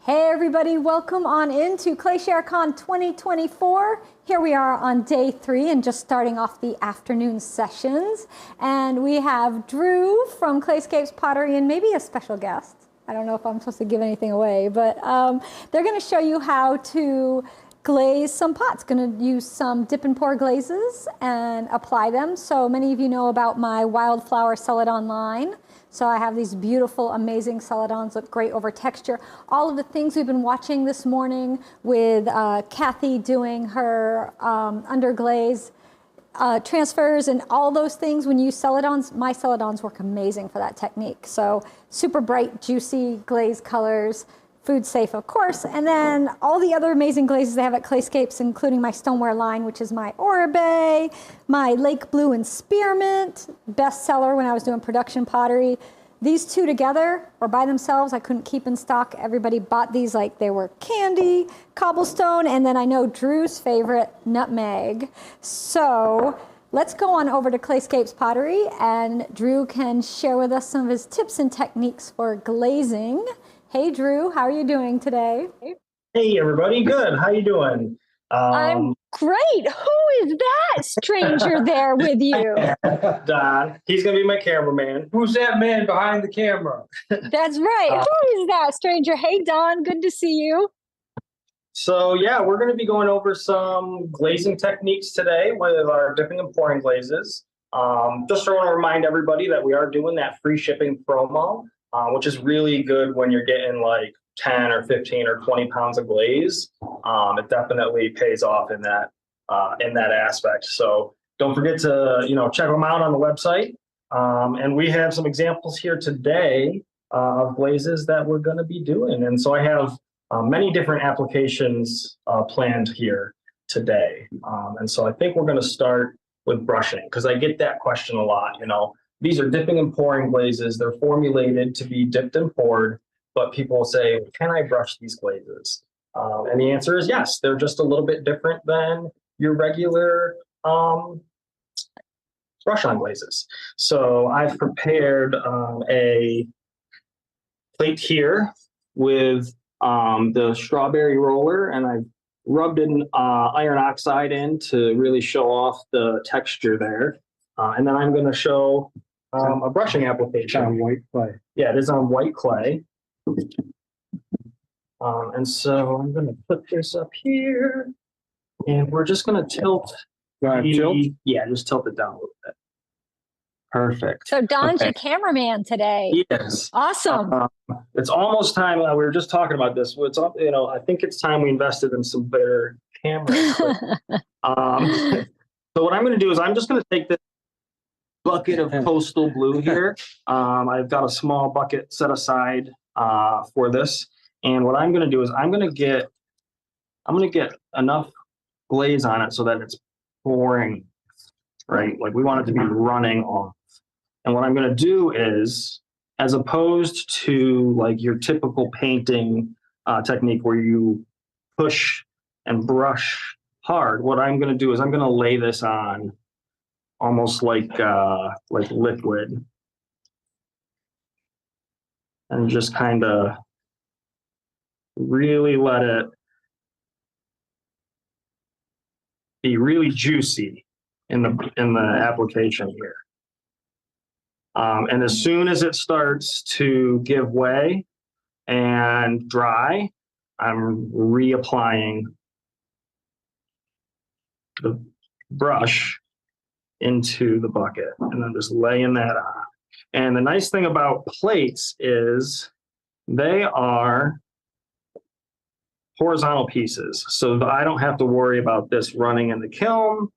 Hey everybody, welcome on into ClayShareCon 2024. Here we are on day 3 and just starting off the afternoon sessions. And we have Drew from Clayscapes, Pottery, and maybe a special guest. I don't know if I'm supposed to give anything away, but they're going to show you how to glaze some pots. Going to use some dip and pour glazes and apply them. So many of you know about my wildflower Celadon line. So I have these beautiful, amazing Celadons, look great over texture. All of the things we've been watching this morning with Kathy doing her underglaze transfers and all those things. When you use Celadons, my Celadons work amazing for that technique. So super bright, juicy glaze colors, food safe, of course, and then all the other amazing glazes they have at Clayscapes, including my stoneware line, which is my Oribe, my Lake Blue and Spearmint, bestseller when I was doing production pottery. These two together or by themselves, I couldn't keep in stock. Everybody bought these like they were candy, cobblestone, and then I know Drew's favorite, nutmeg. So let's go on over to Clayscapes Pottery, and Drew can share with us some of his tips and techniques for glazing. Hey, Drew, how are you doing today? Hey, everybody. Good. How you doing? I'm great. Who is that stranger there with you? Don. He's going to be my cameraman. Who's that man behind the camera? That's right. Who is that stranger? Hey, Don. Good to see you. So, yeah, we're going to be going over some glazing techniques today with our dipping and pouring glazes. Just want to remind everybody that we are doing that free shipping promo, which is really good when you're getting like 10 or 15 or 20 pounds of glaze. It definitely pays off in that aspect. So don't forget to check them out on the website. And we have some examples here today of glazes that we're going to be doing. And so I have many different applications planned here today. And so I think we're going to start with brushing, because I get that question a lot. These are dipping and pouring glazes. They're formulated to be dipped and poured, but people will say, can I brush these glazes? And the answer is yes. They're just a little bit different than your regular brush-on glazes. So I've prepared a plate here with the strawberry roller, and I've rubbed in iron oxide in to really show off the texture there. And then I'm going to show a brushing application. On white clay. Yeah, it is on white clay. And so I'm going to put this up here, and we're just going to tilt. Tilt? Yeah, just tilt it down a little bit. Perfect. So Don's your cameraman today. Yes. Awesome. It's almost time. We were just talking about this. I think it's time we invested in some better cameras. So what I'm going to do is I'm just going to take this bucket of coastal blue here. I've got a small bucket set aside for this, and what I'm going to do is I'm going to get enough glaze on it so that it's pouring, right? Like we want it to be running off. And what I'm going to do is, as opposed to like your typical painting technique where you push and brush hard, what I'm going to do is I'm going to lay this on almost like liquid, and just kind of really let it be really juicy in the application here. And as soon as it starts to give way and dry, I'm reapplying the brush into the bucket, and then just laying that on. And the nice thing about plates is they are horizontal pieces, so I don't have to worry about this running in the kiln.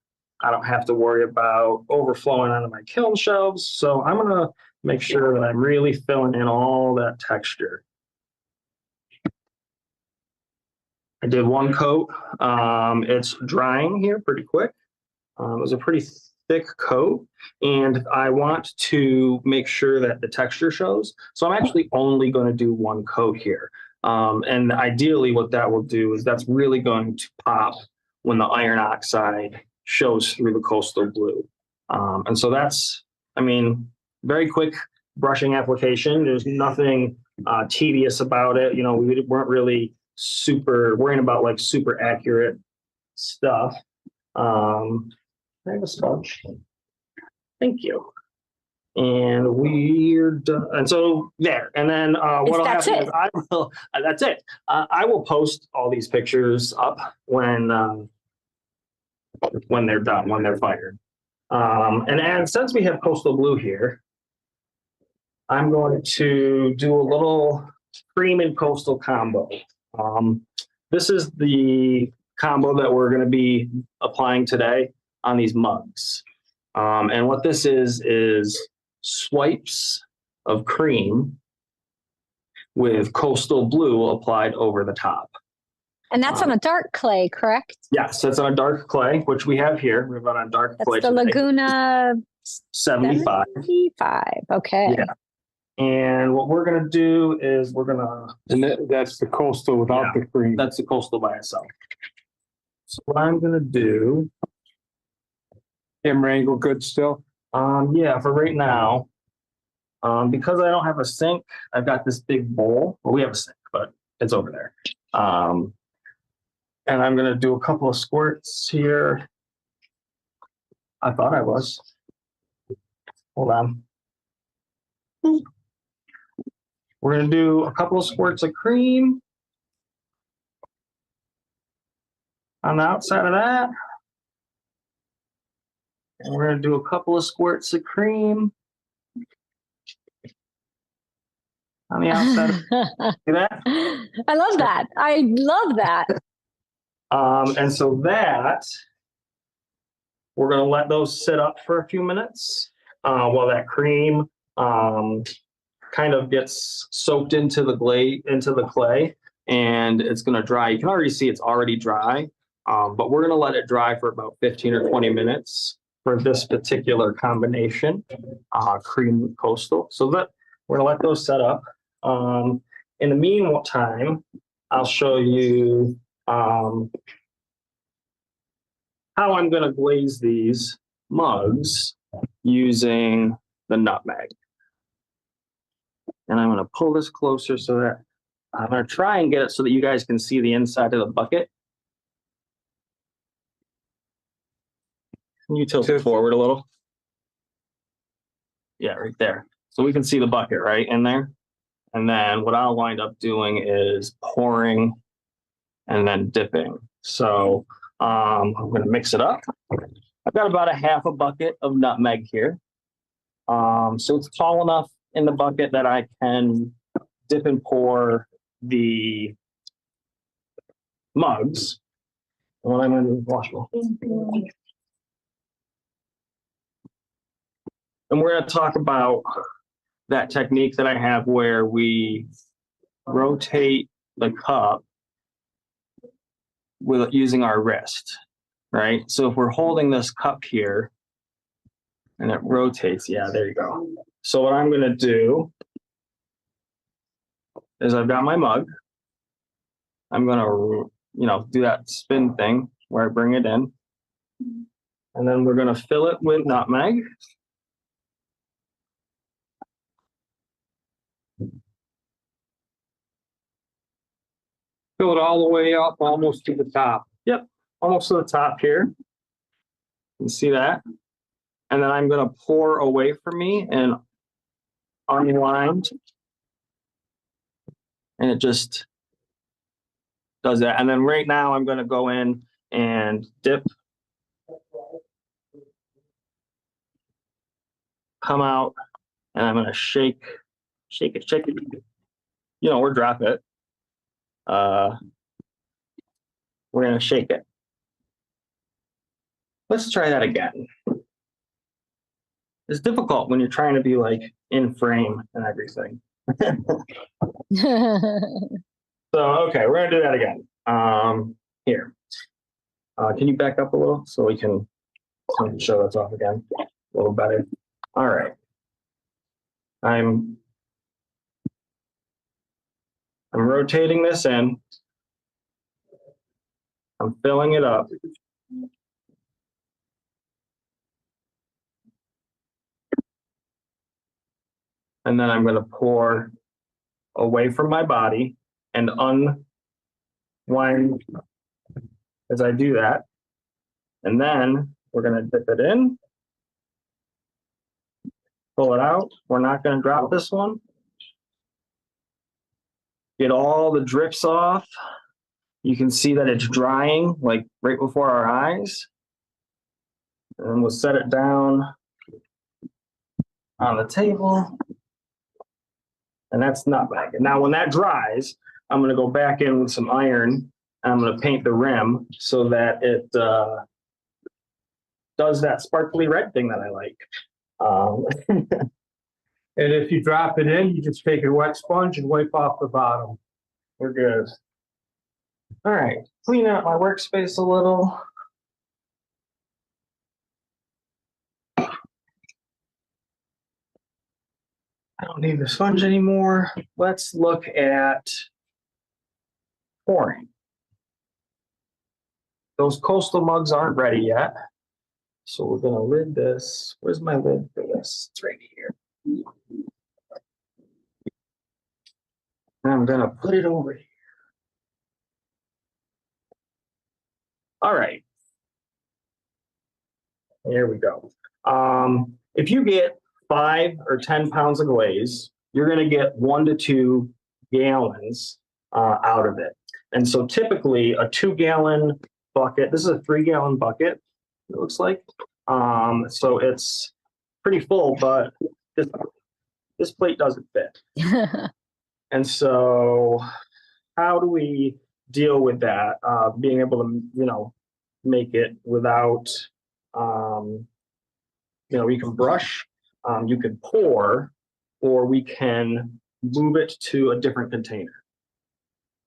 I don't have to worry about overflowing onto my kiln shelves. So I'm going to make sure that I'm really filling in all that texture. I did one coat. It's drying here pretty quick. It was a pretty thick coat, and I want to make sure that the texture shows. So I'm actually only going to do one coat here. And ideally what that will do is that's really going to pop when the iron oxide shows through the coastal blue. And so that's, very quick brushing application. There's nothing tedious about it. You know, we weren't really super worrying about like super accurate stuff. Can I have a sponge? Thank you. And we're done. And so there. And then what'll happen is I will. That's it. I will post all these pictures up when they're done, when they're fired. And since we have coastal blue here, I'm going to do a little cream and coastal combo. This is the combo that we're going to be applying today on these mugs. And what this is swipes of cream with coastal blue applied over the top. And that's on a dark clay, correct? Yes, that's on a dark clay, which we have here. We've got a dark clay. That's the Laguna 75. 75. Okay. Yeah. And what we're going to do is we're going to... And that's the coastal without the cream. That's the coastal by itself. So what I'm going to do... Camera angle good still? Yeah, for right now, because I don't have a sink, I've got this big bowl. Well, we have a sink, but it's over there. And I'm going to do a couple of squirts here. I thought I was. Hold on. We're going to do a couple of squirts of cream on the outside of that. And we're going to do a couple of squirts of cream on the outside. See that? I love that. I love that. And so that, we're going to let those sit up for a few minutes while that cream kind of gets soaked into the clay, and it's going to dry. You can already see it's already dry, but we're going to let it dry for about 15 or 20 minutes for this particular combination, cream with coastal. So that we're going to let those set up. In the meantime, I'll show you how I'm going to glaze these mugs using the nutmeg. And I'm going to pull this closer so that I'm going to try and get it so that you guys can see the inside of the bucket. Can you tilt it forward a little? Yeah, right there. So we can see the bucket right in there. And then what I'll wind up doing is pouring and then dipping. So I'm going to mix it up. I've got about a half a bucket of nutmeg here. So it's tall enough in the bucket that I can dip and pour the mugs. And what I'm going to do is wash them. And we're going to talk about that technique that I have where we rotate the cup with using our wrist, right? So if we're holding this cup here and it rotates, yeah, there you go. So what I'm going to do is I've got my mug. I'm going to, do that spin thing where I bring it in. And then we're going to fill it with nutmeg. Fill it all the way up, almost to the top. Yep, almost to the top here. You can see that. And then I'm going to pour away from me and unwind. And it just does that. And then right now I'm going to go in and dip. Come out. And I'm going to shake it. Or drop it. We're going to shake it. Let's try that again. It's difficult when you're trying to be like in frame and everything. So, okay, we're going to do that again. Here. Can you back up a little so we can show this off again a little better? All right. I'm rotating this in. I'm filling it up. And then I'm going to pour away from my body and unwind as I do that. And then we're going to dip it in, pull it out. We're not going to drop this one. Get all the drips off. You can see that it's drying like right before our eyes. And then we'll set it down on the table. And that's nutmeg. Now, when that dries, I'm going to go back in with some iron. I'm going to paint the rim so that it does that sparkly red thing that I like. And if you drop it in, you just take a wet sponge and wipe off the bottom. We're good. All right, clean out my workspace a little. I don't need the sponge anymore. Let's look at pouring. Those coastal mugs aren't ready yet. So we're gonna lid this. Where's my lid for this? It's right here. And I'm gonna put it over here. All right. Here we go. If you get 5 or 10 pounds of glaze, you're gonna get 1 to 2 gallons out of it. And so typically a 2-gallon bucket, this is a 3-gallon bucket, it looks like. So it's pretty full, but this plate doesn't fit. And so how do we deal with that? Being able to, make it without, we can brush, you can pour, or we can move it to a different container.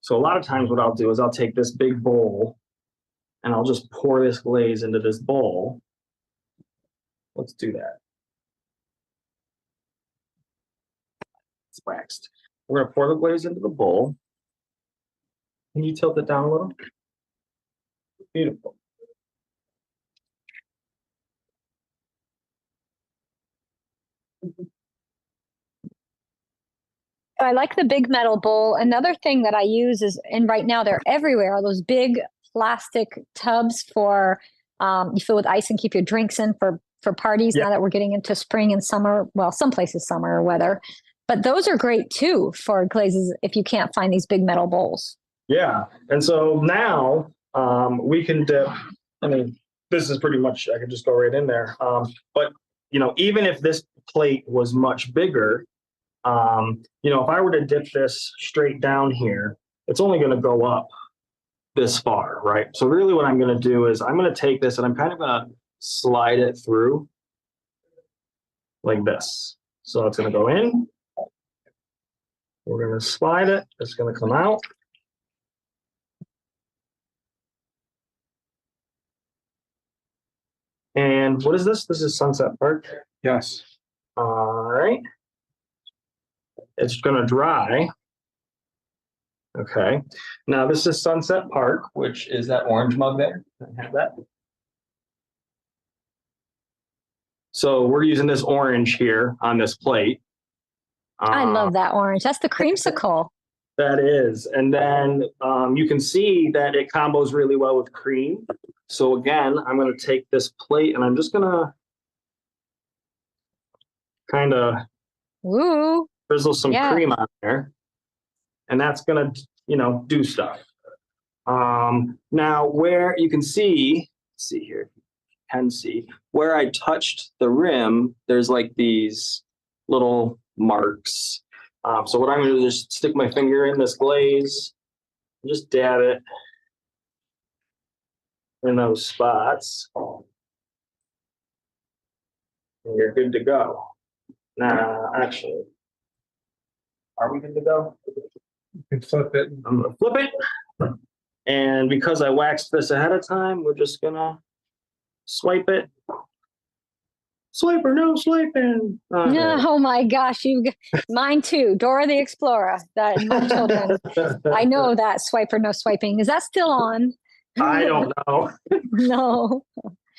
So a lot of times what I'll do is I'll take this big bowl and I'll just pour this glaze into this bowl. Let's do that. It's waxed. We're gonna pour the glaze into the bowl. Can you tilt it down a little? Beautiful. I like the big metal bowl. Another thing that I use is, and right now they're everywhere, are those big plastic tubs for you fill with ice and keep your drinks in for parties. Yeah. Now that we're getting into spring and summer, well, some places summer weather, but those are great too for glazes if you can't find these big metal bowls. Yeah, and so now we can dip. I mean, this is pretty much, I could just go right in there. But even if this plate was much bigger, if I were to dip this straight down here, it's only going to go up this far, right? So really what I'm going to do is I'm going to take this and I'm kind of going to slide it through like this. So it's going to go in. We're going to slide it. It's going to come out. And what is this? This is Sunset Park. Yes. All right. It's going to dry. Okay. Now this is Sunset Park, which is that orange mug there. I have that. So we're using this orange here on this plate. I love that orange. That's the creamsicle. That is. And then you can see that it combos really well with cream. So again, I'm going to take this plate and I'm just going to kind of drizzle some cream on there. And that's going to, do stuff. Now where you can see here, you can see where I touched the rim, there's like these little marks. So what I'm going to do is just stick my finger in this glaze, just dab it in those spots. And you're good to go. Now, actually, are we good to go? You can flip it. I'm going to flip it. And because I waxed this ahead of time, we're just going to swipe it. Swiper, no swiping. Oh my gosh, mine too. Dora the Explorer. That my children. I know that swiper, no swiping. Is that still on? I don't know. No.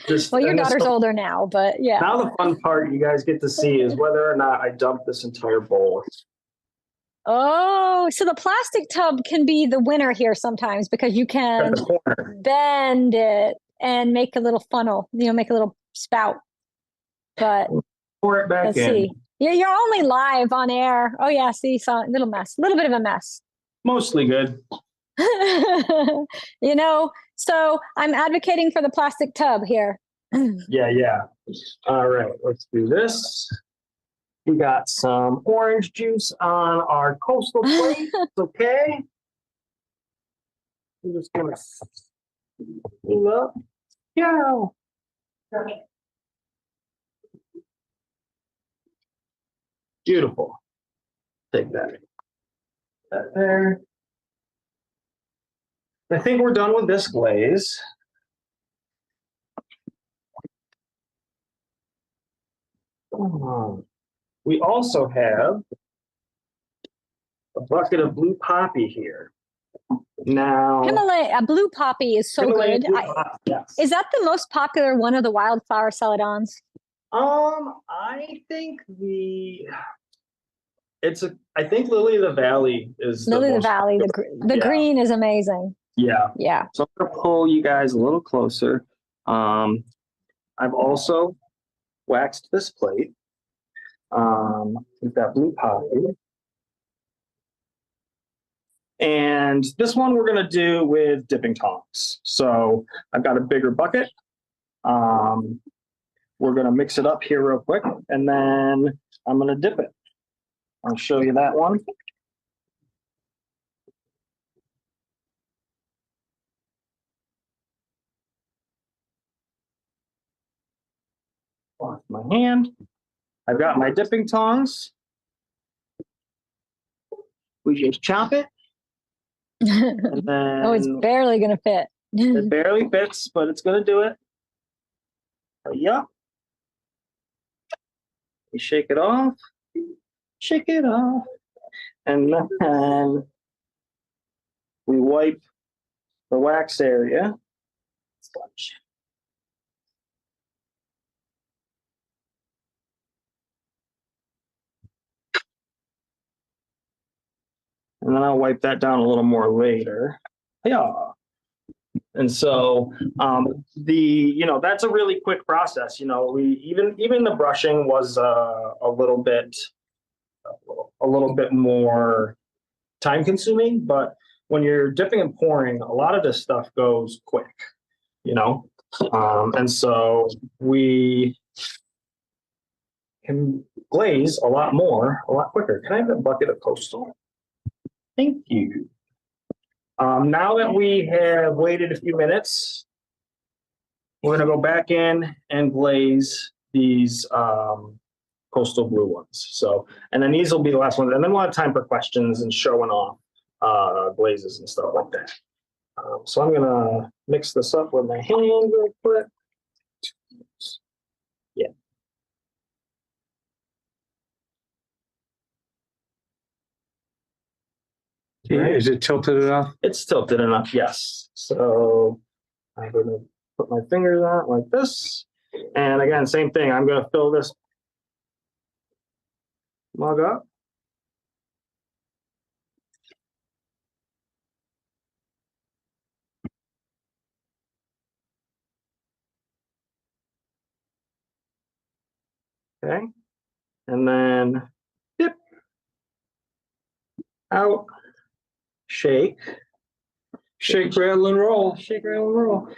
Just Well, your and daughter's so older now, but yeah. now the fun part you guys get to see is whether or not I dump this entire bowl. Oh, so the plastic tub can be the winner here sometimes because you At can the corner. bend it and make a little funnel, make a little spout. But Pour it back let's in. see. You're only live on air. Oh yeah, see, so a little mess, a little bit of a mess. Mostly good. So I'm advocating for the plastic tub here. Yeah. All right, let's do this. We got some orange juice on our coastal plate. Okay. I'm just gonna pull up. Yeah. Beautiful. Take that. That there. I think we're done with this glaze. We also have a bucket of blue poppy here. Now, Himalaya blue poppy is so Himalayan good. blue poppy, yes. Is that the most popular one of the wildflower celadons? I think I think Lily of the Valley is Lily of the most Valley, popular. the Yeah. green is amazing. Yeah. Yeah. So I'm gonna pull you guys a little closer. I've also waxed this plate. We've got blue poppy. And this one we're gonna do with dipping tongs. So I've got a bigger bucket. We're gonna mix it up here real quick, and then I'm gonna dip it. I'll show you that one. Off my hand. I've got my dipping tongs. We just chop it. And then Oh, it's barely gonna fit. it barely fits, but it's gonna do it. Yeah. You shake it off. Shake it off. And then we wipe the wax area. And then I'll wipe that down a little more later. Yeah. And so that's a really quick process. We even the brushing was a little bit more time consuming, but when you're dipping and pouring, a lot of this stuff goes quick, and so we can glaze a lot quicker. Can I have a bucket of coastal? Thank you. Now that we have waited a few minutes, we're going to go back in and glaze these coastal blue ones. So, and then these will be the last ones. And then we'll have time for questions and showing off glazes and stuff like that. So I'm going to mix this up with my hand real quick. Yeah. Is it tilted enough? It's tilted enough, yes. So I'm going to put my fingers on it like this. And again, same thing. I'm going to fill this mug up. Okay. And then dip, out, shake. Shake, rattle, and roll. Shake, rattle, and roll.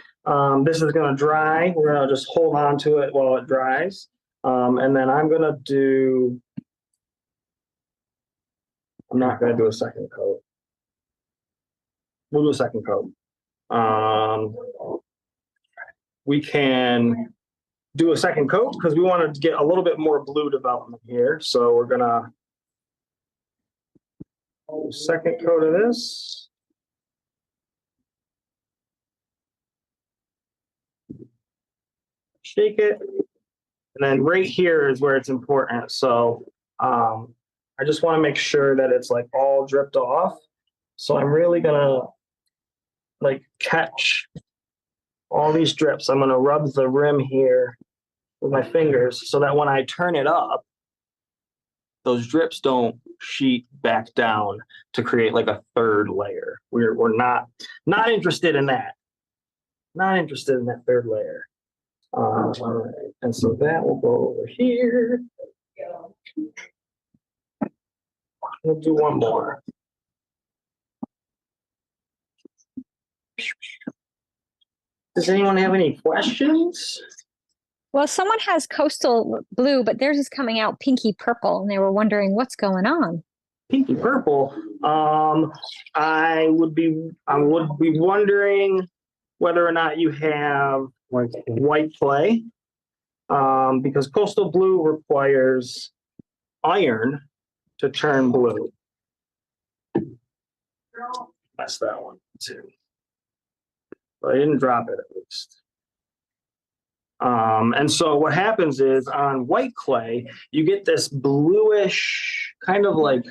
This is going to dry. We're going to just hold on to it while it dries. And then I'm not going to do a second coat. We'll do a second coat. We can do a second coat because we want to get a little bit more blue development here. So we're going to do a second coat of this. Shake it, and then right here is where it's important. So I just want to make sure that it's like all dripped off. So I'm really gonna like catch all these drips. I'm going to rub the rim here with my fingers so that when I turn it up, those drips don't sheet back down to create like a third layer. We're not interested in that. Not interested in that third layer. All right. And so that will go over here. We'll do one more. Does anyone have any questions? Well, someone has coastal blue, but theirs is coming out pinky purple, and they were wondering what's going on. Pinky purple. I would be wondering whether or not you have white clay, because coastal blue requires iron to turn blue. That's that one too. But I didn't drop it at least. And so what happens is on white clay, you get this bluish, kind of like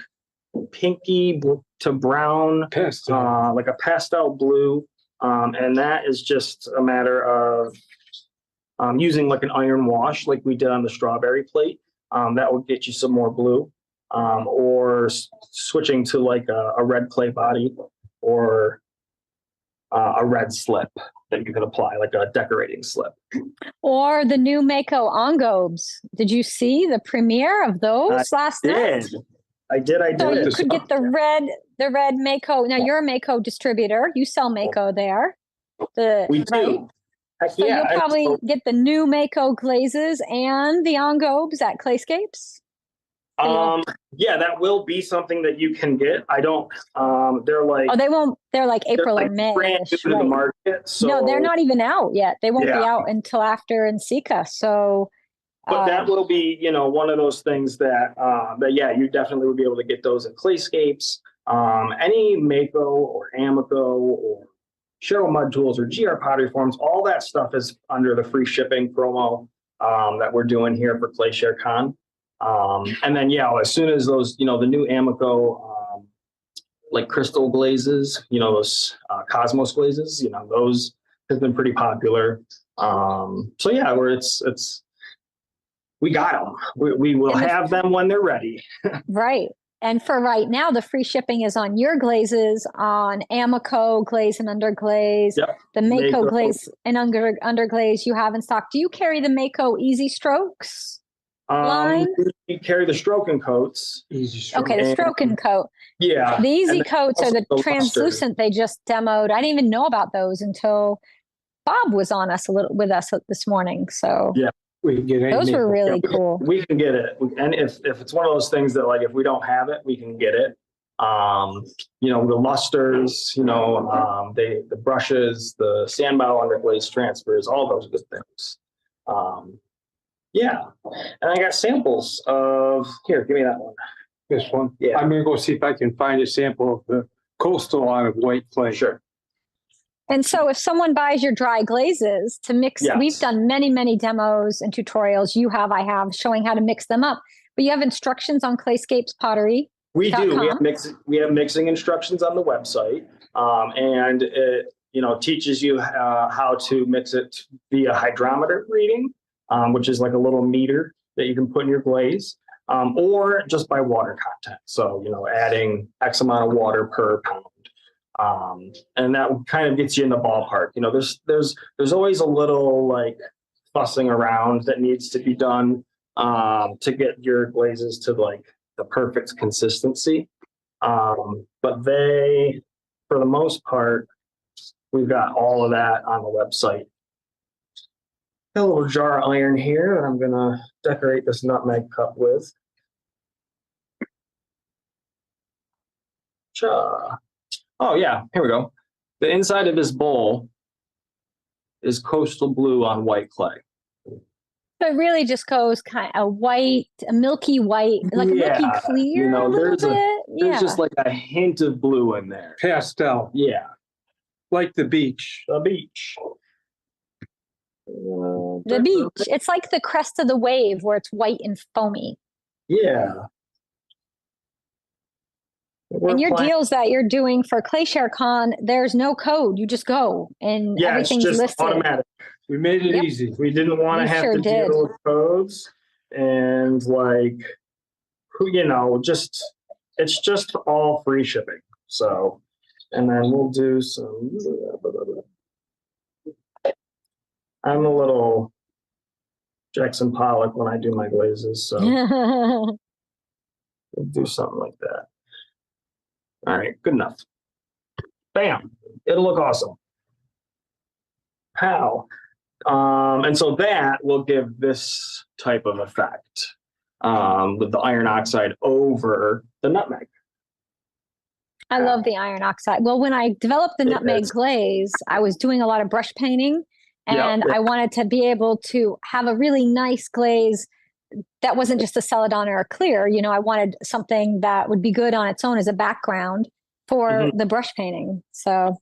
pinky to brown, like a pastel blue. And that is just a matter of using like an iron wash like we did on the strawberry plate. That will get you some more blue. Or switching to like a red clay body or a red slip that you can apply, like a decorating slip. Or the new Mako engobes. Did you see the premiere of those last night? I did. So you could get the red Mako. Now you're a Mako distributor. You sell Mako there. We do. Right? So you'll probably get the new Mako glazes and the engobes at Clayscapes. Yeah, that will be something that you can get. I don't. They're like. Oh, they won't. They're like April or May. Brand new to the market. So, no, they're not even out yet. They won't be out until after NCECA. So. But that will be, one of those things that you definitely would be able to get those at Clayscapes. Any Mako or Amico or Cheryl Mud Tools or GR Pottery Forms, all that stuff is under the free shipping promo that we're doing here for Clayshare Con. And then, as soon as those, the new Amico, like crystal glazes, those Cosmos glazes, those have been pretty popular. We got them. We will have them when they're ready. Right. And for right now, the free shipping is on your glazes, on Amico glaze and underglaze, the Mako glaze and underglaze you have in stock. Do you carry the Mako Easy Strokes line? We carry the stroke and coats. Easy Stroke. Okay, the stroke and coat. Yeah. The Easy Coats are the translucent they just demoed. I didn't even know about those until Bob was on with us this morning. So yeah. We can get those were really cool. We can get it, and if it's one of those things that like if we don't have it, we can get it. The lusters, the brushes, the sandbow underglaze transfers, all those good things. And I got samples of here. Give me that one. This one. Yeah. I'm gonna go see if I can find a sample of the coastal out of white clay. Sure. And so if someone buys your dry glazes to mix, we've done many, many demos and tutorials. I have showing how to mix them up, but you have instructions on Clayscapes Pottery. We do. We have mixing instructions on the website. And it, teaches you how to mix it via hydrometer reading, which is like a little meter that you can put in your glaze, or just by water content. So, adding X amount of water per pound. And that kind of gets you in the ballpark. There's always a little like fussing around that needs to be done to get your glazes to like the perfect consistency. But they, for the most part, we've got all of that on the website. Got a little jar of iron here that I'm gonna decorate this nutmeg cup with. Oh yeah, here we go. The inside of this bowl is coastal blue on white clay. So it really just goes kind of a milky white, like a milky clear a little bit. There's just like a hint of blue in there. Pastel. Yeah. Like the beach. The beach. The beach. It's like the crest of the wave where it's white and foamy. Yeah. And your planning- deals that you're doing for ClayShareCon, there's no code. You just go and Yeah, it's everything's just listed. automatic. We made it Yep. easy. We didn't want to You have sure to did. deal with codes and like, you know, it's just all free shipping. So, and then we'll do some. I'm a little Jackson Pollock when I do my glazes, so we'll do something like that. All right, good enough. Bam, it'll look awesome. How? And so that will give this type of effect with the iron oxide over the nutmeg. I love the iron oxide. Well, when I developed the nutmeg glaze, I was doing a lot of brush painting, and I wanted to be able to have a really nice glaze that wasn't just a celadon or a clear. You know, I wanted something that would be good on its own as a background for the brush painting. So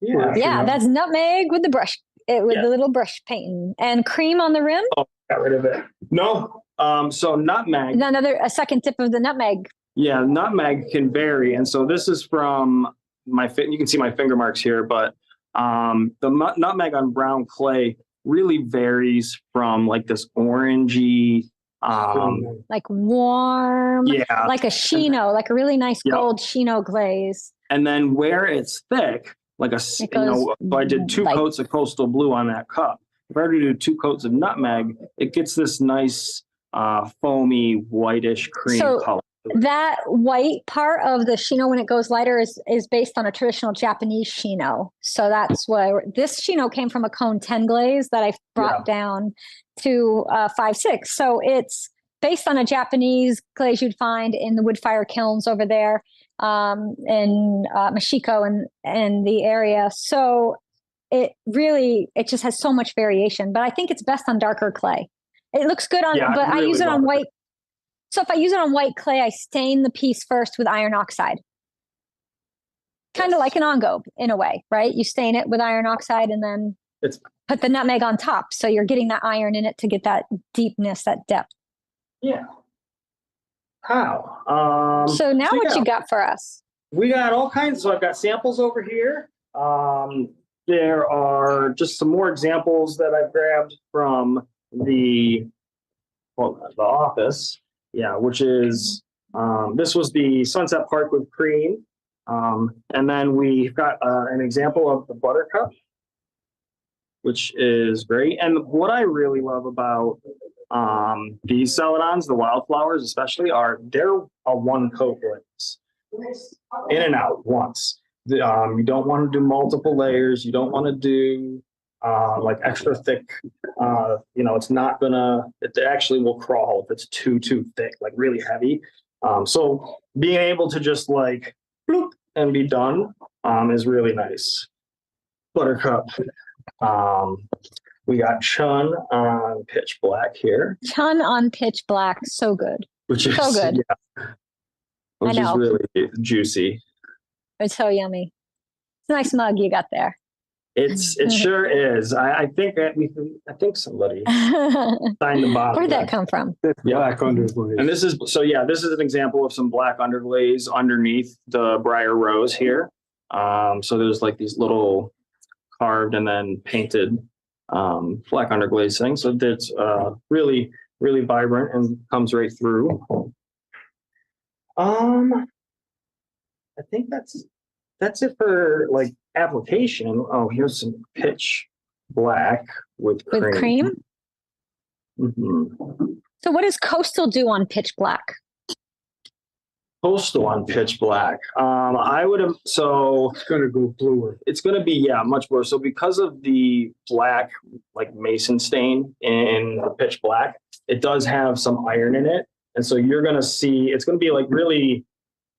yeah, that's nutmeg with the brush, with the little brush painting, and cream on the rim. Oh, got rid of it. No. So nutmeg. A second tip of the nutmeg. Yeah, nutmeg can vary, and so this is from you can see my finger marks here, but the nutmeg on brown clay really varies from like this orangey, like warm, like a chino, like a really nice gold chino glaze. And then where it's thick, like if I did 2 coats of coastal blue on that cup, if I were to do 2 coats of nutmeg, it gets this nice foamy whitish cream color. That white part of the chino, when it goes lighter, is based on a traditional Japanese chino. So that's where this chino came from, a cone 10 glaze that I brought down to 5-6. So it's based on a Japanese glaze you'd find in the wood fire kilns over there in Mashiko and the area. So it just has so much variation, but I think it's best on darker clay. It looks good on, but I use it on white. So if I use it on white clay, I stain the piece first with iron oxide. Kind of like an engobe in a way, right? You stain it with iron oxide and then put the nutmeg on top. So you're getting that iron in it to get that deepness, that depth. Yeah. How? So now what you got for us? We got all kinds. So I've got samples over here. There are just some more examples that I've grabbed from the office. Yeah, which is, this was the Sunset Park with cream. And then we've got an example of the buttercup, which is great. And what I really love about these celadons, the wildflowers especially, they're a 1-coat glaze. In and out once. You don't want to do multiple layers. You don't want to do like extra thick, it's not it actually will crawl if it's too thick, like really heavy. So being able to just like bloop and be done is really nice. Buttercup. We got Chun on pitch black here. Chun on pitch black, so good. Which is so good. Yeah, which is really juicy. It's so yummy. It's a nice mug you got there. It sure is. I think somebody signed the bottom. Where'd that come from? Black underglaze. And this is an example of some black underglaze underneath the briar rose here. So there's like these little carved and then painted black underglaze things. So that's really, really vibrant and comes right through. I think that's it for like application. Oh, here's some pitch black with cream. With cream? Mm-hmm. So what does Coastal do on pitch black? Coastal on pitch black. It's going to go bluer. It's going to be, much bluer. So because of the black, like mason stain in the pitch black, it does have some iron in it. And so you're going to see, it's going to be like really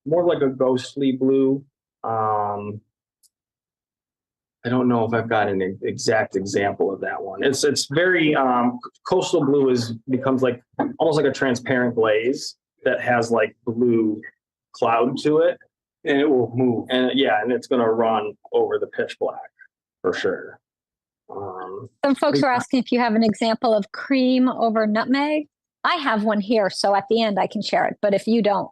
more like a ghostly blue. I don't know if I've got an exact example of that one. It's very, coastal blue becomes like almost like a transparent glaze that has like blue cloud to it. And it will move. And and it's going to run over the pitch black for sure. Some folks were asking if you have an example of cream over nutmeg. I have one here, so at the end I can share it. But if you don't.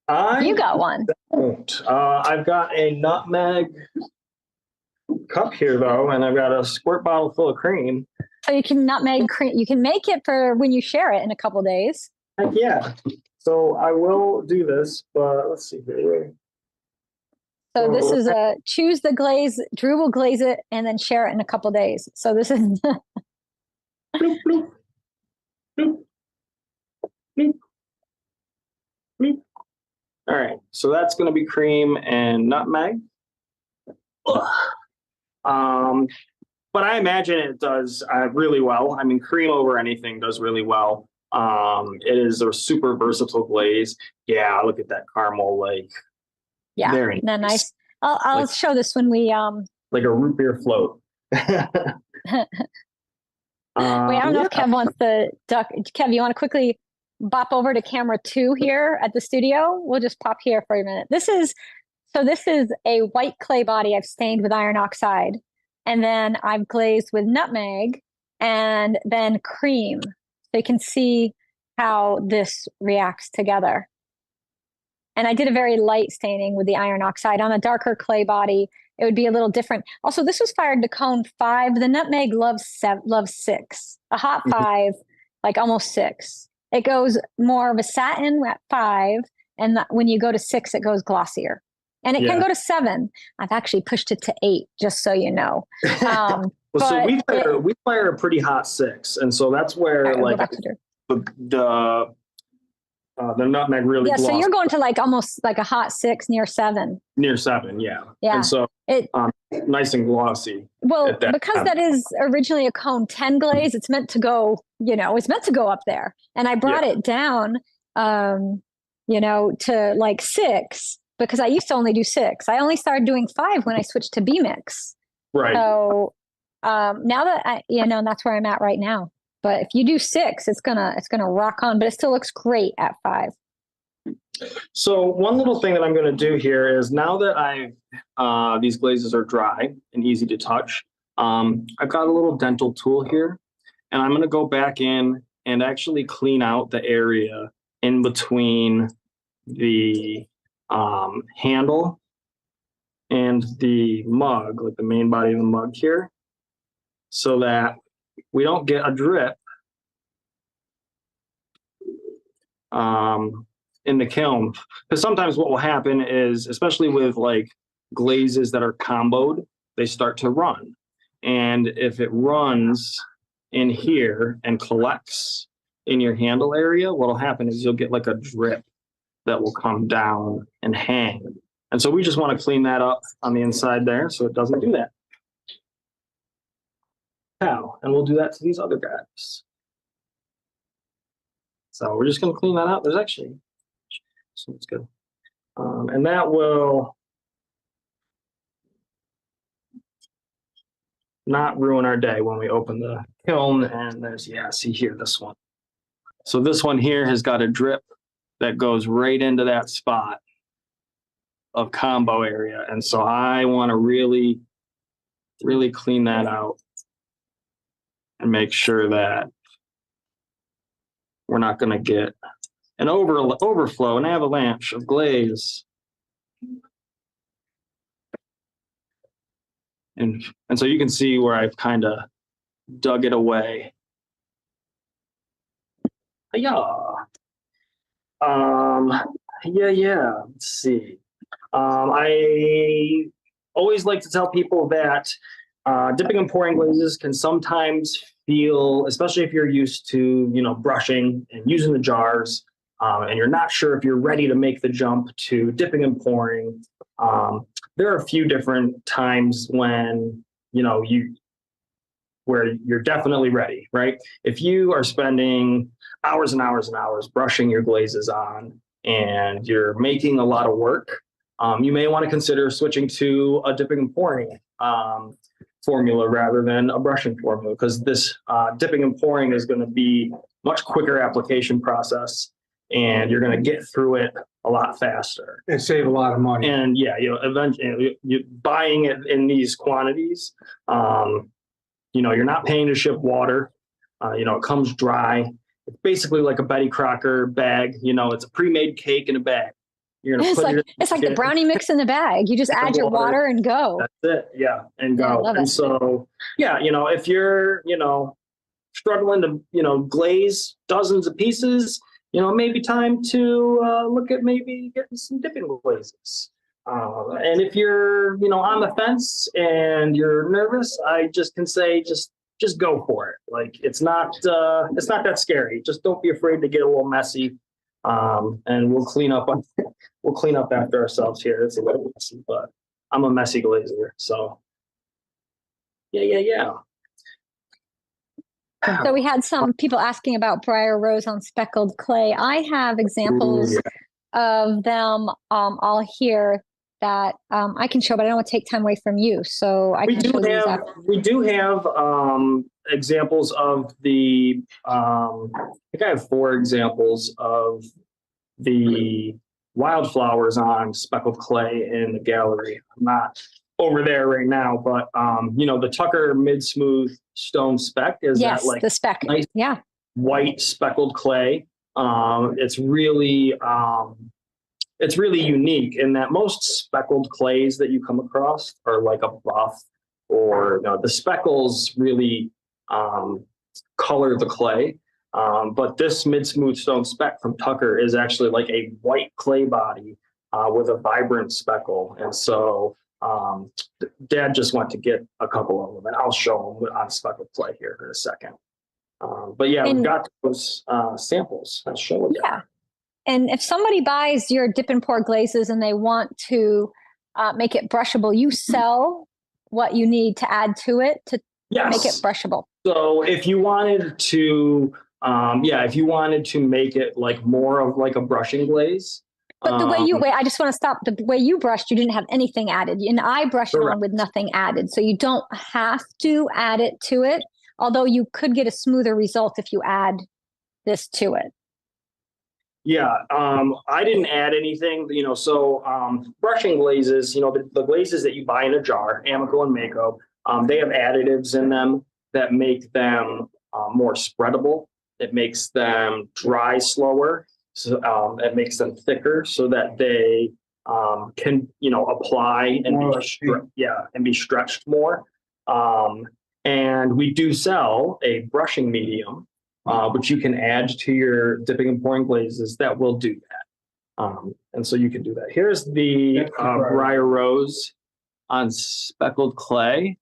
You got one. don't. I've got a nutmeg cup here though, and I've got a squirt bottle full of cream. So you can nutmeg cream. You can make it for when you share it in a couple days. Heck yeah. So I will do this, but let's see here. So this is a choose the glaze. Drew will glaze it and then share it in a couple days. So this is Bloop, bloop, bloop, bloop, bloop. All right, so that's going to be cream and nutmeg. But I imagine it does really well. I mean, cream over anything does really well. It is a super versatile glaze. Yeah, look at that caramel, like very nice. I'll like, show this when we like a root beer float. Wait, I don't know if Kev wants the duck. Kev, you want to quickly bop over to camera 2 here at the studio? We'll just pop here for a minute. This is a white clay body I've stained with iron oxide, and then I've glazed with nutmeg and then cream. So you can see how this reacts together. And I did a very light staining with the iron oxide. On a darker clay body, it would be a little different. Also, this was fired to cone 5. The nutmeg loves 6. A hot 5, like almost 6. It goes more of a satin at 5, and when you go to 6, it goes glossier. And it can go to 7. I've actually pushed it to 8, just so you know. Well, so we fire a pretty hot 6, and so that's where like the nutmeg really glosses. So you're going to like almost like a hot 6 near 7. Near 7, yeah. Yeah. And so nice and glossy. Well, because that is originally a cone 10 glaze, it's meant to go, it's meant to go up there. And I brought it down, to like 6, because I used to only do 6. I only started doing 5 when I switched to B-Mix. Right. So now that and that's where I'm at right now. But if you do 6, it's gonna rock on, but it still looks great at 5. So one little thing that I'm going to do here is, now that these glazes are dry and easy to touch, I've got a little dental tool here, and I'm going to go back in and actually clean out the area in between the handle and the mug, like the main body of the mug here, so that we don't get a drip in the kiln. Because sometimes what will happen is, especially with like glazes that are comboed, they start to run. And if it runs in here and collects in your handle area, what'll happen is you'll get like a drip that will come down and hang. And so we just want to clean that up on the inside there so it doesn't do that. Now, and we'll do that to these other guys. So we're just going to clean that out. There's actually, so it's good. And that will not ruin our day when we open the kiln. And there's, see here, this one. So this one here has got a drip that goes right into that spot of combo area. And so I want to really, really clean that out and make sure that we're not going to get an overflow, an avalanche of glaze. And so you can see where I've kind of dug it away. Yeah. Let's see. I always like to tell people that dipping and pouring glazes can sometimes feel, especially if you're used to, brushing and using the jars, and you're not sure if you're ready to make the jump to dipping and pouring. There are a few different times when, where you're definitely ready, right? If you are spending hours and hours and hours brushing your glazes on and you're making a lot of work, you may want to consider switching to a dipping and pouring formula rather than a brushing formula, because this dipping and pouring is going to be much quicker application process, and you're going to get through it a lot faster and save a lot of money. And eventually you buying it in these quantities, you're not paying to ship water. It comes dry. It's basically like a Betty Crocker bag. It's a pre-made cake in a bag. You're gonna put it's like the brownie mix in the bag. You just add your water and go. That's it. Yeah, and Yeah, I go. love And it. so, yeah, if you're, struggling to, glaze dozens of pieces, it may be time to look at maybe getting some dipping glazes. And if you're, on the fence and you're nervous, I just can say, just go for it. Like it's not that scary. Just don't be afraid to get a little messy. And we'll clean up after ourselves here. It's a little messy, but I'm a messy glazier. So yeah. So we had some people asking about briar rose on speckled clay. I have examples of them all here that I can show, but I don't want to take time away from you. So I can show these after. We do have examples of the I think I have 4 examples of the wildflowers on speckled clay in the gallery. I'm not over there right now, but the Tucker mid smooth stone speck is that like the speck, nice white speckled clay. It's really unique in that most speckled clays that you come across are like a buff, or the speckles really color the clay. But this mid smooth stone speck from Tucker is actually like a white clay body with a vibrant speckle, and so Dad just went to get a couple of them, and I'll show them on speckled clay here in a second. But yeah, we've got those samples. I'll show them. Yeah. And if somebody buys your dip and pour glazes and they want to make it brushable, you sell what you need to add to it to make it brushable. So if you wanted to, make it like more of like a brushing glaze. But the way I just want to stop. The way you brushed, you didn't have anything added, and I brushed it on with nothing added. So you don't have to add it to it, although you could get a smoother result if you add this to it. Yeah, I didn't add anything, so brushing glazes, the glazes that you buy in a jar, Amico and Mako, they have additives in them that make them more spreadable. It makes them dry slower. So it makes them thicker so that they can, apply and be stretched more. And we do sell a brushing medium, which you can add to your dipping and pouring glazes that will do that. And so you can do that. Here's the briar rose on speckled clay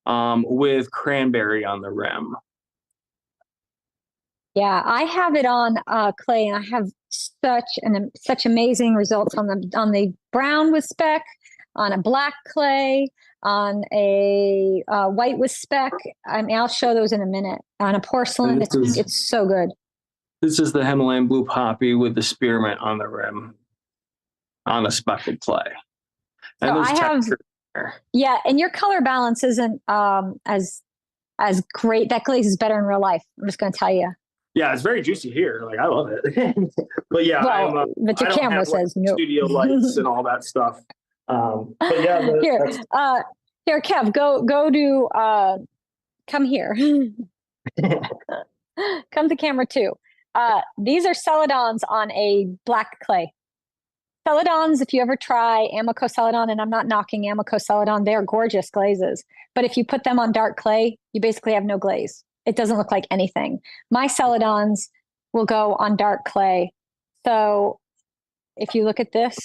with cranberry on the rim. Yeah, I have it on clay, and I have such amazing results on the brown with speck, on a black clay, on a white with speck. I mean, I'll show those in a minute. On a porcelain, it's so good. This is the Himalayan blue poppy with the spearmint on the rim, on a speckled clay. And so I have, and your color balance isn't as great. That glaze is better in real life. I'm just going to tell you. Yeah, it's very juicy here. Like I love it. But yeah, but your camera says no. Studio lights and all that stuff. But yeah, here, Kev, go to come here. Come to camera 2. These are celadons on a black clay. Celadons, if you ever try Amico Celadon, and I'm not knocking Amico Celadon, they're gorgeous glazes. But if you put them on dark clay, you basically have no glaze. It doesn't look like anything. My celadons will go on dark clay. So if you look at this,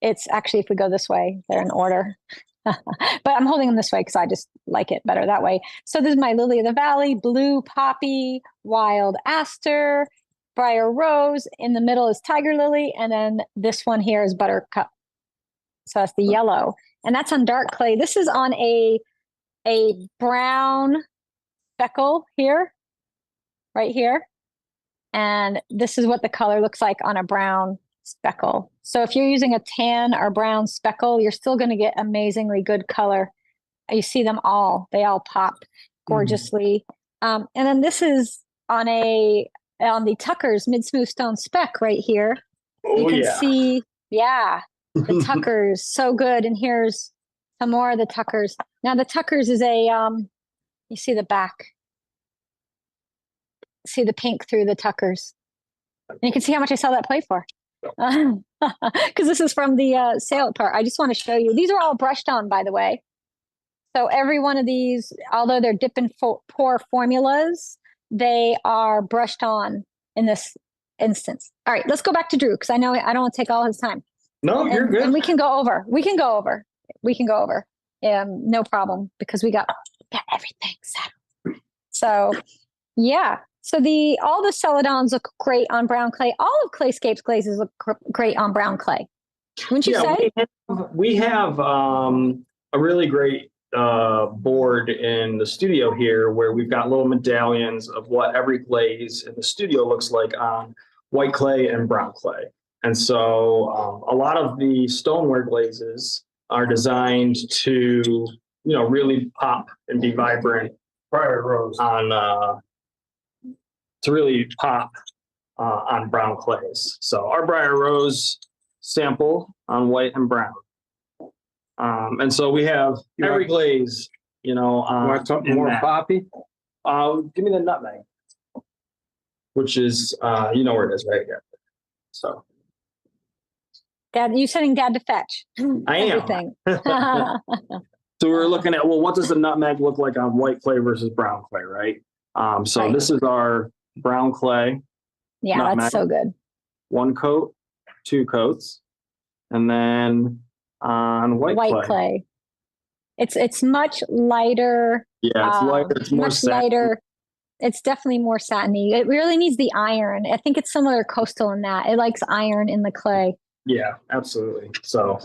it's actually, if we go this way, they're in order. But I'm holding them this way because I just like it better that way. So this is my lily of the valley, blue poppy, wild aster, briar rose. In the middle is tiger lily. And then this one here is buttercup. So that's the yellow. And that's on dark clay. This is on a brown speckle here, right here. And this is what the color looks like on a brown speckle. So if you're using a tan or brown speckle, you're still going to get amazingly good color. You see them all. They all pop gorgeously. And then this is on the Tucker's mid-smooth stone speck right here. You can see, the Tucker's so good. And here's some more of the Tucker's. Now the Tucker's is you see the back. See the pink through the Tucker's. And you can see how much I sell that plate for. Because this is from the sail part. I just want to show you. These are all brushed on, by the way. So every one of these, although they're dip and pour formulas, they are brushed on in this instance. All right, let's go back to Drew because I know I don't want to take all his time. No, you're good. And we can go over. No problem because we got everything set. So yeah. So all the celadons look great on brown clay. All of Clayscapes glazes look great on brown clay. Wouldn't you say? We have a really great board in the studio here where we've got little medallions of what every glaze in the studio looks like on white clay and brown clay. And so a lot of the stoneware glazes are designed to, really pop and be vibrant. Briar rose. To really pop on brown clays. So our Briar Rose sample on white and brown. And so we have every glaze, Want something more poppy? Give me the nutmeg, which is, where it is right here. So. Dad, you sending Dad to fetch? I am. Everything. So we're looking at, what does the nutmeg look like on white clay versus brown clay, right? So This is our brown clay. Yeah, nutmeg. That's so good. 1 coat, 2 coats, and then on white clay. It's much lighter. Yeah, it's lighter. It's more much lighter. It's definitely more satiny. It really needs the iron. I think it's similar to coastal in that it likes iron in the clay. Yeah, absolutely. So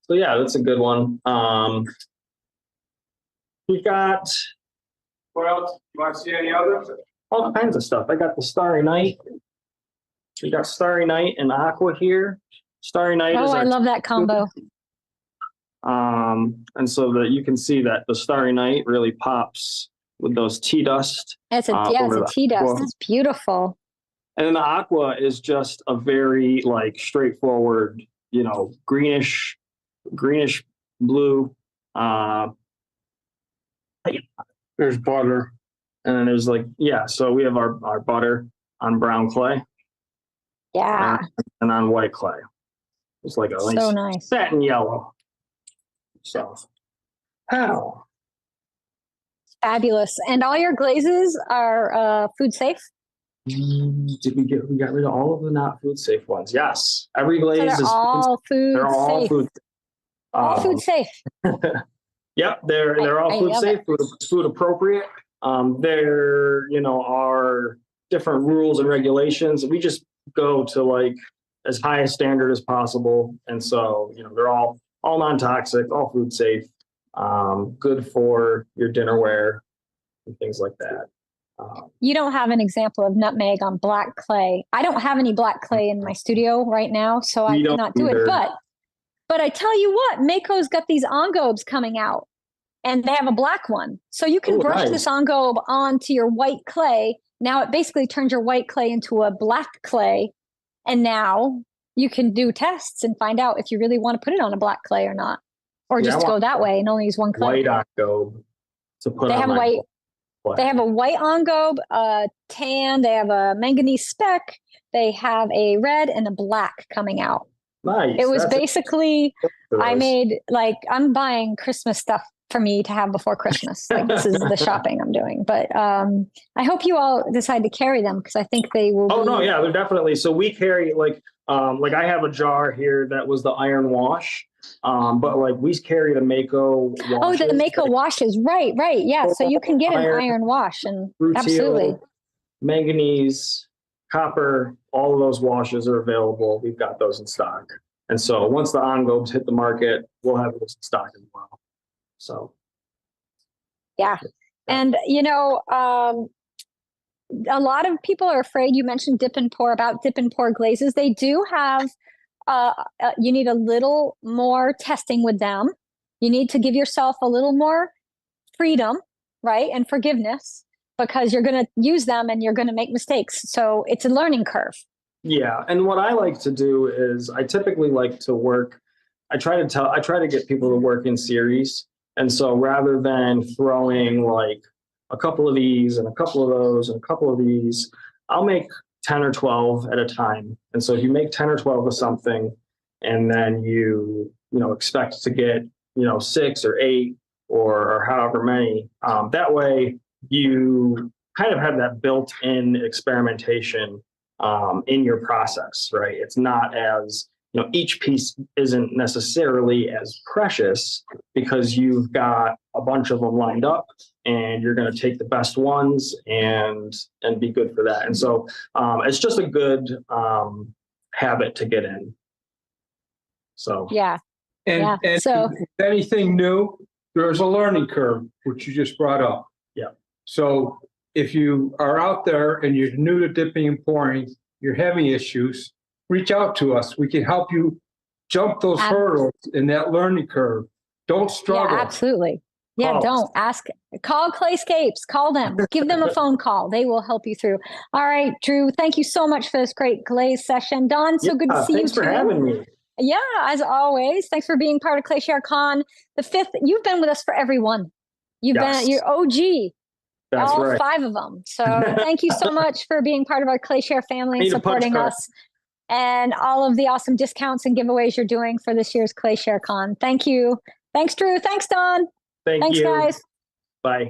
yeah, that's a good one. We've got. What else? You want to see any others? All kinds of stuff. I got the Starry Night. We got Starry Night and Aqua here. Starry Night is I love that combo. And so that you can see that the Starry Night really pops with those tea dust. It's a tea dust. It's beautiful. And then the Aqua is just a very straightforward, greenish blue. There's butter. And then there's so we have our butter on brown clay. Yeah. And on white clay. It's like a nice satin yellow. So, how? Fabulous. And all your glazes are food safe? We got rid of all of the not food safe ones? Yes. Every glaze is all food they're all safe. food. All food safe. Yep, they're all food safe, food appropriate. There, are different rules and regulations. We just go to as high a standard as possible, and so they're all non-toxic, all food safe, good for your dinnerware and things like that. You don't have an example of nutmeg on black clay. I don't have any black clay in my studio right now, so I cannot do it. But I tell you what, Mako's got these engobes coming out, and they have a black one. So you can brush this engobe onto your white clay. Now it basically turns your white clay into a black clay, and now you can do tests and find out if you really want to put it on a black clay or not, or just go that way and only use one clay. White engobe to put. They have white. They have a white engobe, a tan. They have a manganese speck. They have a red and a black coming out. Nice. It was basically, I made I'm buying Christmas stuff for me to have before Christmas. This is the shopping I'm doing. But I hope you all decide to carry them because I think they will. Oh no, yeah, they're definitely. So we carry I have a jar here that was the iron wash. But we carry the Mako washes. Oh, the Mako washes. Right. Yeah. So you can get an iron wash and absolutely. Manganese, copper, all of those washes are available. We've got those in stock. And so once the engobes hit the market, we'll have those in stock as well. So. Yeah. And, a lot of people are afraid. You mentioned dip and pour glazes. They do have, you need a little more testing with them. You need to give yourself a little more freedom, right? And forgiveness because you're going to use them and you're going to make mistakes. So it's a learning curve. Yeah. And what I like to do is I typically like to work. I try to get people to work in series. And so rather than throwing a couple of these and a couple of those and a couple of these, I'll make 10 or 12 at a time. And so if you make 10 or 12 of something, and then you expect to get, 6 or 8 or however many, that way you kind of have that built-in experimentation in your process, right? It's not as, each piece isn't necessarily as precious because you've got a bunch of them lined up and you're going to take the best ones and be good for that. And so it's just a good habit to get in. So, Yeah. And So anything new, there's a learning curve, which you just brought up. Yeah. So if you are out there and you're new to dipping and pouring, you're having issues, reach out to us. We can help you jump those hurdles in that learning curve. Don't struggle. Yeah, absolutely. Yeah, don't call Clayscapes, call them, give them a phone call. They will help you through. All right, Drew, thank you so much for this great glaze session. Don, so good to see you too. Thanks for having me. Yeah, as always. Thanks for being part of Clayshare Con. The 5th, you've been with us for every one. You're OG. That's all right. 5 of them. So thank you so much for being part of our Clayshare family and supporting us, and all of the awesome discounts and giveaways you're doing for this year's Clayshare Con. Thank you. Thanks, Drew. Thanks, Don. Thanks, guys. Bye.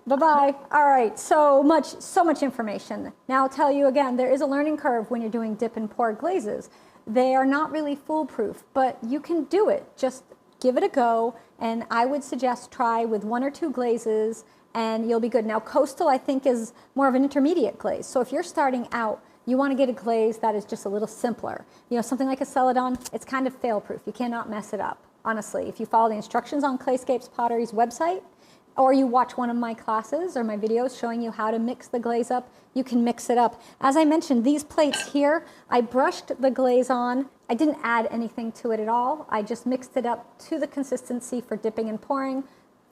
Bye-bye. All right, so much information. Now I'll tell you again, there is a learning curve when you're doing dip and pour glazes. They are not really foolproof, but you can do it. Just give it a go, and I would suggest try with 1 or 2 glazes, and you'll be good. Now, Coastal, I think, is more of an intermediate glaze. So if you're starting out, you want to get a glaze that is just a little simpler. Something like a Celadon, it's kind of fail-proof. You cannot mess it up, honestly. If you follow the instructions on Clayscapes Pottery's website, or you watch one of my classes or my videos showing you how to mix the glaze up, you can mix it up. As I mentioned, these plates here, I brushed the glaze on. I didn't add anything to it at all. I just mixed it up to the consistency for dipping and pouring,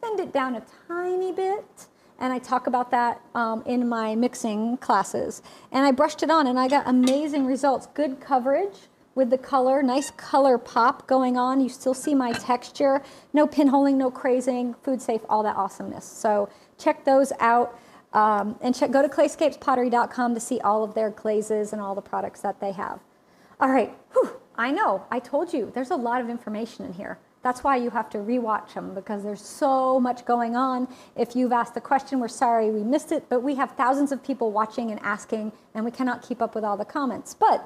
thinned it down a tiny bit, and I talk about that in my mixing classes. And I brushed it on, and I got amazing results. Good coverage with the color, nice color pop going on. You still see my texture, no pinholing, no crazing, food safe, all that awesomeness. So check those out, and go to clayscapespottery.com to see all of their glazes and all the products that they have. All right, I know, I told you, there's a lot of information in here. That's why you have to rewatch them, because there's so much going on. If you've asked a question, we're sorry we missed it, but we have thousands of people watching and asking, and we cannot keep up with all the comments. But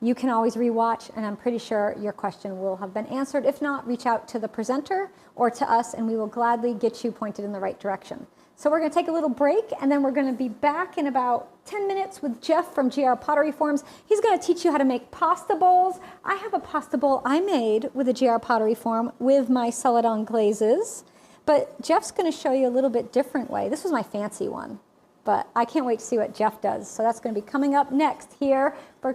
you can always rewatch, and I'm pretty sure your question will have been answered. If not, reach out to the presenter or to us, and we will gladly get you pointed in the right direction. So we're going to take a little break, and then we're going to be back in about 10 minutes with Jeff from GR Pottery Forms. He's going to teach you how to make pasta bowls. I have a pasta bowl I made with a GR Pottery Form with my Celadon glazes, but Jeff's going to show you a little bit different way. This was my fancy one, but I can't wait to see what Jeff does. So that's going to be coming up next here for